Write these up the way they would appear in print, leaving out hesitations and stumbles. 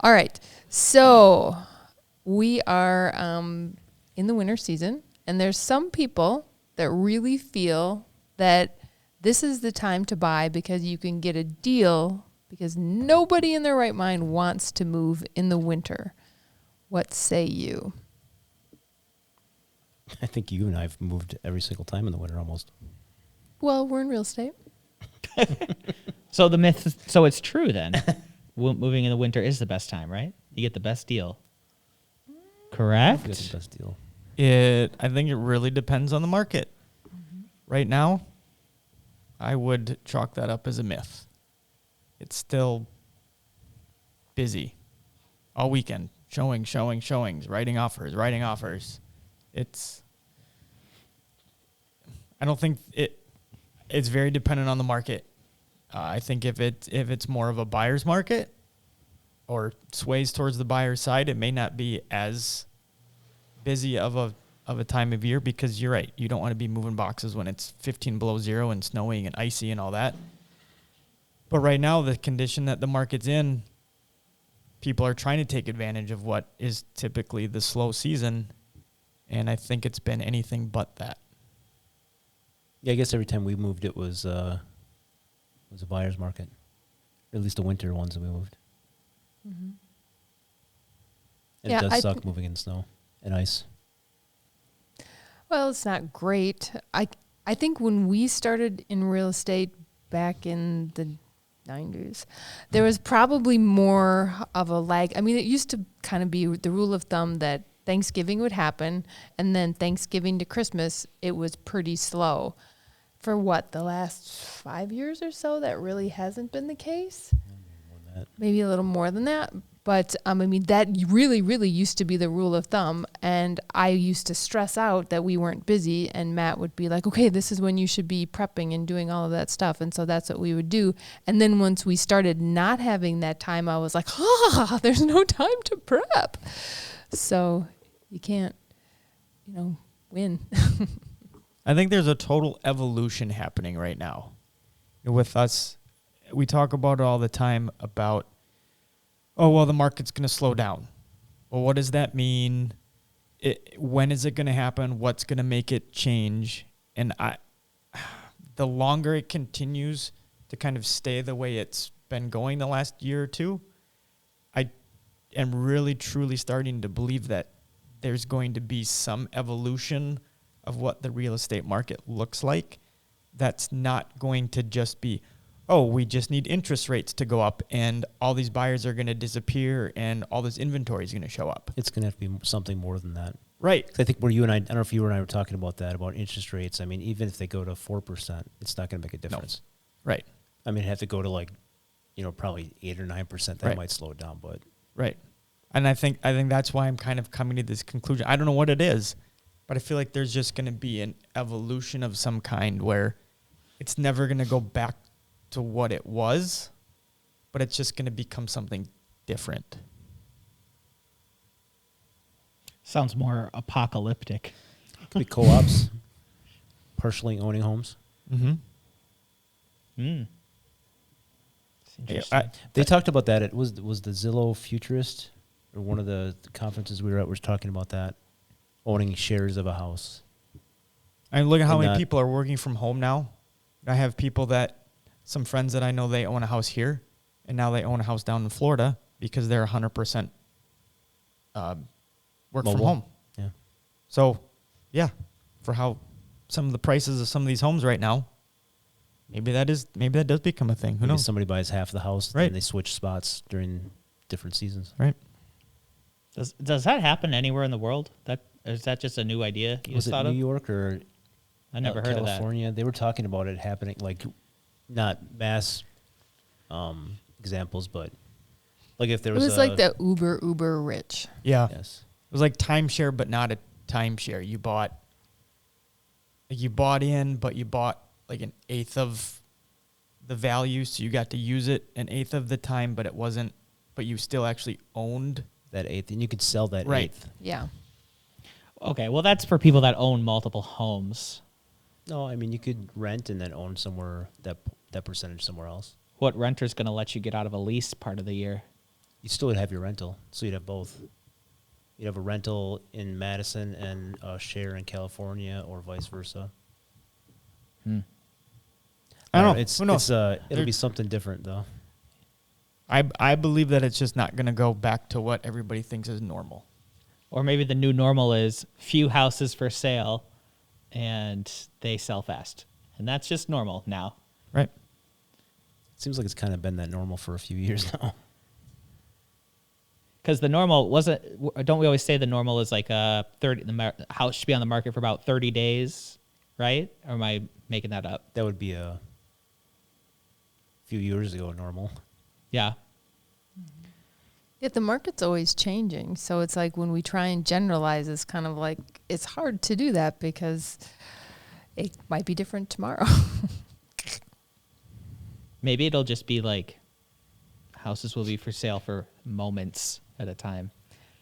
All right. So we are in the winter season, and there's some people that really feel that this is the time to buy because you can get a deal because nobody in their right mind wants to move in the winter. What say you? I think you and I have moved every single time in the winter almost. Well, we're in real estate. So the myth, so it's true then. Moving in the winter is the best time, right? You get the best deal. Correct? You got the best deal. I think it really depends on the market. Right now, I would chalk that up as a myth. It's still busy all weekend. Showings, writing offers. I don't think it's very dependent on the market. I think if it's more of a buyer's market or sways towards the buyer's side, it may not be as busy of a time of year because you're right. You don't want to be moving boxes when it's 15 below zero and snowing and icy and all that. But right now, the condition that the market's in, people are trying to take advantage of what is typically the slow season, and I think it's been anything but that. Yeah, I guess every time we moved, it was a buyer's market. At least the winter ones that we moved. Mm-hmm. And Yeah, it does suck moving in snow and ice. Well, it's not great. I think when we started in real estate back in the 90s, there was probably more of a lag. I mean, it used to kind of be the rule of thumb that Thanksgiving would happen, and then Thanksgiving to Christmas, it was pretty slow. For the last 5 years or so, that really hasn't been the case. Maybe a little more than that. But, I mean, that really, really used to be the rule of thumb. And I used to stress out that we weren't busy. And Matt would be like, okay, this is when you should be prepping and doing all of that stuff. And so that's what we would do. And then once we started not having that time, I was like, there's no time to prep. So you can't, win. I think there's a total evolution happening right now. With us, we talk about it all the time about, the market's going to slow down. Well, what does that mean? When is it going to happen? What's going to make it change? And the longer it continues to kind of stay the way it's been going the last year or two, I am really, truly starting to believe that there's going to be some evolution of what the real estate market looks like. That's not going to just be, we just need interest rates to go up and all these buyers are going to disappear and all this inventory is going to show up. It's going to have to be something more than that. Right. I think I don't know if you and I were talking about that, about interest rates. I mean, even if they go to 4%, it's not going to make a difference. No. Right. I mean, have to go to probably 8 or 9%. That might slow it down, but. Right. And I think that's why I'm kind of coming to this conclusion. I don't know what it is, but I feel like there's just going to be an evolution of some kind where it's never going to go back to what it was, but it's just going to become something different. Sounds more apocalyptic. It could be co-ops, partially owning homes. Mm-hmm. Interesting. They talked about that. It was the Zillow Futurist, or one of the conferences we were at was talking about that, owning shares of a house. I mean, look at how many people are working from home now. I have some friends that I know, they own a house here, and now they own a house down in Florida because they're 100% work from home. Yeah. So, yeah, for how some of the prices of some of these homes right now, maybe that does become a thing. Who knows? Somebody buys half the house, right, and they switch spots during different seasons. Right. Does that happen anywhere in the world? Is that just a new idea you Was it thought New of? York or I never heard of that. California? They were talking about it happening, like not mass examples, but like if there was. It was like the uber rich. Yeah. Yes. It was like timeshare, but not a timeshare. You bought in, but you bought like an eighth of the value, so you got to use it an eighth of the time, but you still actually owned that eighth, and you could sell that eighth. Yeah. Okay, well, that's for people that own multiple homes. No, I mean, you could rent and then own somewhere that percentage somewhere else. What renter's going to let you get out of a lease part of the year? You still would have your rental, so you'd have both. You'd have a rental in Madison and a share in California, or vice versa. Hmm. I don't know. It's Who knows? it'll be something different though. I believe that it's just not going to go back to what everybody thinks is normal. Or maybe the new normal is few houses for sale and they sell fast. And that's just normal now. Right. Seems like it's kind of been that normal for a few years now. Because the normal wasn't, don't we always say the normal is like 30, the house should be on the market for about 30 days, right? Or am I making that up? That would be a few years ago normal. Yeah. Yeah, the market's always changing. So it's like when we try and generalize, it's kind of like it's hard to do that because it might be different tomorrow. Maybe it'll just be like houses will be for sale for moments at a time.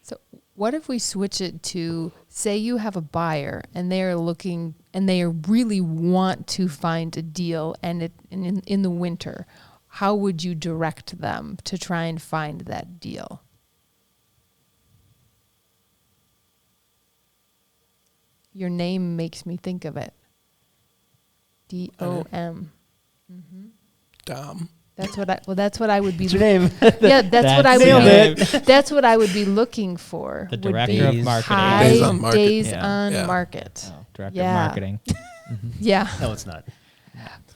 So what if we switch it to, say you have a buyer and they are looking and they really want to find a deal and in the winter, how would you direct them to try and find that deal? Your name makes me think of it. DOM. Dom. That's what I would be. What's your name? Yeah, that's what I Nailed would. it. That's what I would be looking for. The would director be of Days- marketing. high Days on market. days Yeah. on Yeah. market. Oh, director Yeah. of marketing. Yeah, No, it's not.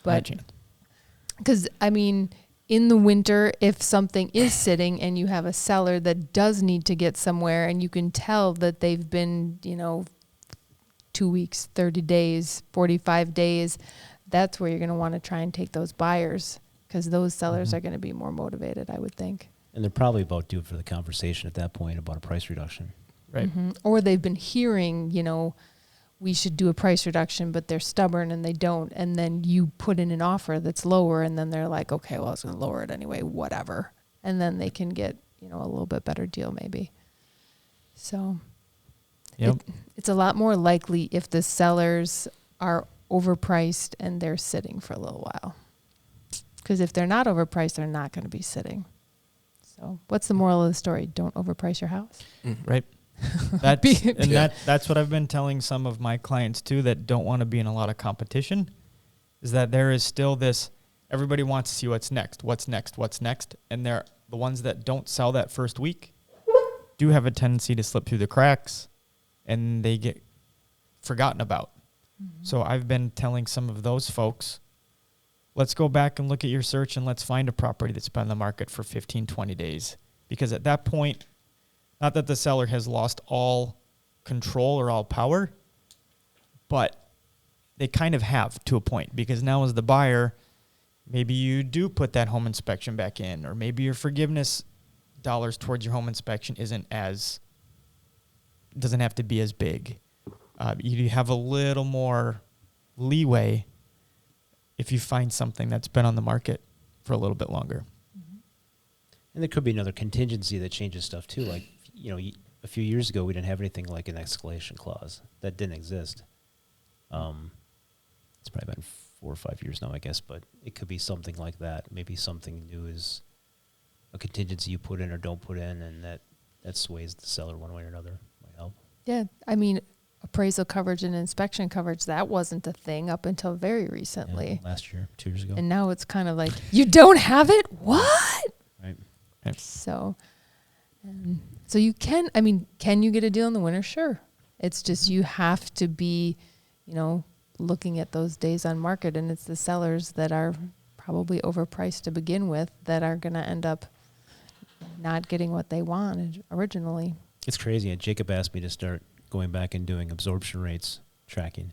but because I mean, in the winter, if something is sitting and you have a seller that does need to get somewhere, and you can tell that they've been, 2 weeks, 30 days, 45 days, that's where you're going to want to try and take those buyers because those sellers are going to be more motivated, I would think. And they're probably about due for the conversation at that point about a price reduction. Right. Or they've been hearing, we should do a price reduction, but they're stubborn and they don't. And then you put in an offer that's lower and then they're like, okay, well, I was going to lower it anyway, whatever. And then they can get, a little bit better deal maybe. So Yep. it's a lot more likely if the sellers are overpriced and they're sitting for a little while. Because if they're not overpriced, they're not going to be sitting. So what's the moral of the story? Don't overprice your house. Right. That's what I've been telling some of my clients too that don't want to be in a lot of competition, is that there is still this, everybody wants to see what's next, and the ones that don't sell that first week do have a tendency to slip through the cracks and they get forgotten about. So I've been telling some of those folks, let's go back and look at your search and let's find a property that's been on the market for 15, 20 days. Because at that point, not that the seller has lost all control or all power, but they kind of have to a point. Because now as the buyer, maybe you do put that home inspection back in, or maybe your forgiveness dollars towards your home inspection doesn't have to be as big. You have a little more leeway if you find something that's been on the market for a little bit longer. And there could be another contingency that changes stuff too. Like, a few years ago, we didn't have anything like an escalation clause. That didn't exist. It's probably been 4 or 5 years now, I guess, but it could be something like that. Maybe something new is a contingency you put in or don't put in, and that sways the seller one way or another. Might help. Yeah, I mean, appraisal coverage and inspection coverage, that wasn't a thing up until very recently. Yeah, last year, 2 years ago. And now it's kind of like, you don't have it? What? Right. So you can you get a deal in the winter? Sure. It's just you have to be, looking at those days on market, and it's the sellers that are probably overpriced to begin with that are going to end up not getting what they wanted originally. It's crazy. And Jacob asked me to start going back and doing absorption rates tracking.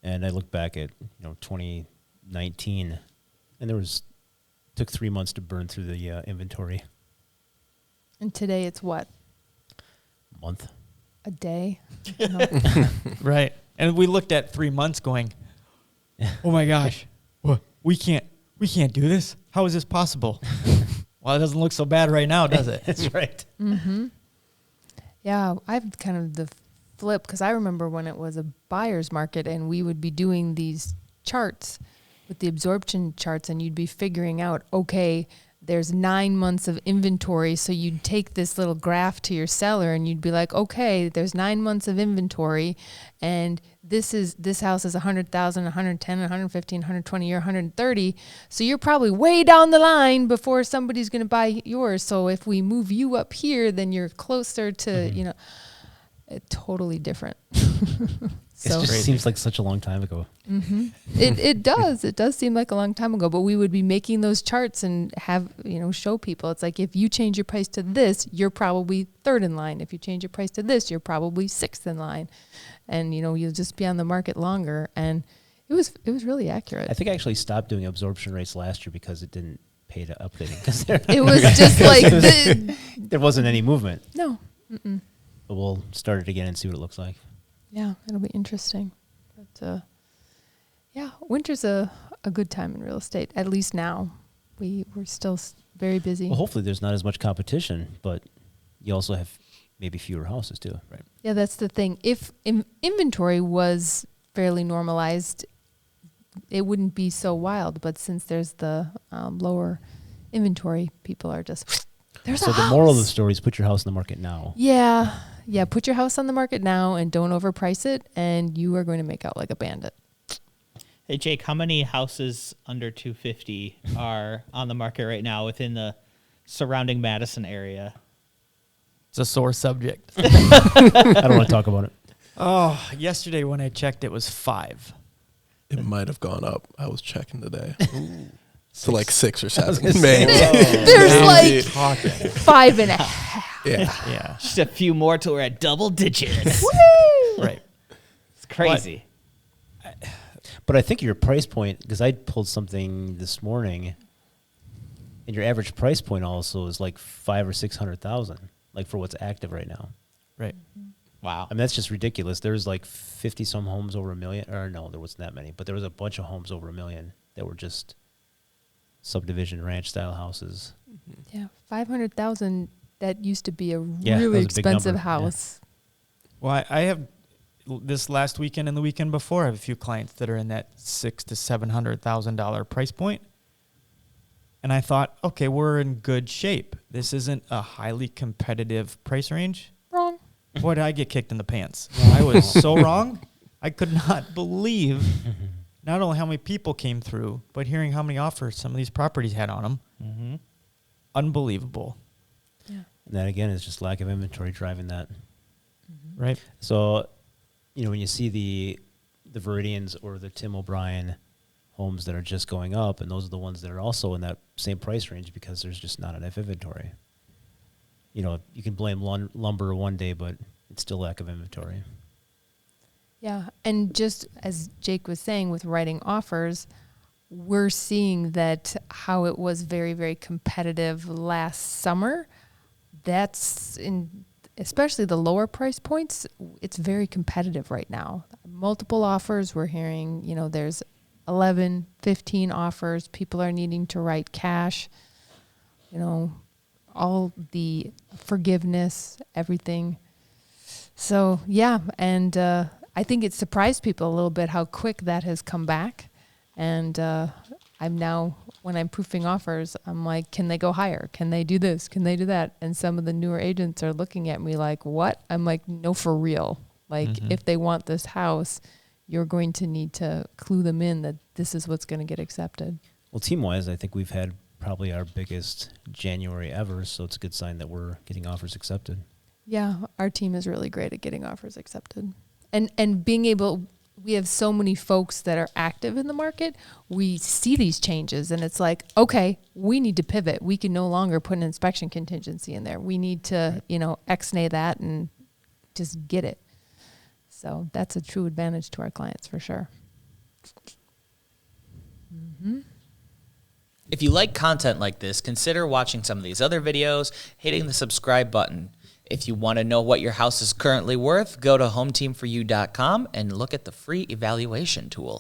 And I looked back at, 2019, and took 3 months to burn through the inventory. And today it's what? Month. A day? Right. And we looked at 3 months going, oh my gosh, we can't do this. How is this possible? Well, it doesn't look so bad right now, does it? That's right. Mm-hmm. Yeah, I've kind of the flip, because I remember when it was a buyer's market and we would be doing these charts with the absorption charts, and you'd be figuring out, okay, there's 9 months of inventory. So you'd take this little graph to your seller and you'd be like, okay, there's 9 months of inventory, and this house is 100,000, 110, 115, 120, or 130. So you're probably way down the line before somebody's going to buy yours. So if we move you up here, then you're closer to, totally different. It just seems like such a long time ago. It does. It does seem like a long time ago, but we would be making those charts and have, show people. It's like, if you change your price to this, you're probably third in line. If you change your price to this, you're probably sixth in line. And, you'll just be on the market longer. And it was really accurate. I think I actually stopped doing absorption rates last year because it didn't pay to update it. Because It was just like, there wasn't any movement. no. Mm-mm. But we'll start it again and see what it looks like. Yeah, it'll be interesting. But winter's a good time in real estate. At least now, we're still very busy. Well, hopefully there's not as much competition, but you also have maybe fewer houses too. Right. Yeah, that's the thing. If inventory was fairly normalized, it wouldn't be so wild. But since there's the lower inventory, people are just there's so a the house. moral of the story is put your house in the market now. Yeah, put your house on the market now and don't overprice it, and you are going to make out like a bandit. Hey, Jake, how many houses under 250 are on the market right now within the surrounding Madison area? It's a sore subject. I don't want to talk about it. Oh, yesterday when I checked, it was 5. It might have gone up. I was checking today. To like 6 or 7. gonna say, Maybe. There's Maybe. like 5.5. Yeah. Yeah. Just a few more till we're at double digits. Right. It's crazy. But I think your price point, because I pulled something this morning, and your average price point also is like 500,000 or 600,000, like for what's active right now. Right. Wow. I mean, that's just ridiculous. There's like 50 some homes over $1 million, or no, there wasn't that many, but there was a bunch of homes over $1 million that were just subdivision ranch style houses. Yeah, 500,000. That used to be a Yeah, that really was a big expensive number, yeah. house. Well, I have this last weekend and the weekend before, I have a few clients that are in that $600,000 to $700,000 price point. And I thought, okay, we're in good shape. This isn't a highly competitive price range. Wrong. Boy, did I get kicked in the pants. I was so wrong. I could not believe not only how many people came through, but hearing how many offers some of these properties had on them. Mm-hmm. Unbelievable. Yeah. And that, again, is just lack of inventory driving that. Right? So, when you see the Viridians or the Tim O'Brien homes that are just going up, and those are the ones that are also in that same price range because there's just not enough inventory. You can blame lumber one day, but it's still lack of inventory. Yeah, and just as Jake was saying with writing offers, we're seeing that how it was very, very competitive last summer. That's in especially the lower price points. It's very competitive right now. Multiple offers. We're hearing, there's 11, 15 offers. People are needing to write cash. All the forgiveness, everything. So, yeah, and I think it surprised people a little bit how quick that has come back. And I'm now, when I'm proofing offers, I'm like, can they go higher? Can they do this? Can they do that? And some of the newer agents are looking at me like, what? I'm like, no, for real. Like, if they want this house, you're going to need to clue them in that this is what's going to get accepted. Well, team-wise, I think we've had probably our biggest January ever, so it's a good sign that we're getting offers accepted. Yeah, our team is really great at getting offers accepted. And being able, we have so many folks that are active in the market. We see these changes and it's like, okay, we need to pivot. We can no longer put an inspection contingency in there. We need to, ex-nay that and just get it. So that's a true advantage to our clients for sure. Mm-hmm. If you like content like this, consider watching some of these other videos, hitting the subscribe button. If you want to know what your house is currently worth, go to hometeamforyou.com and look at the free evaluation tool.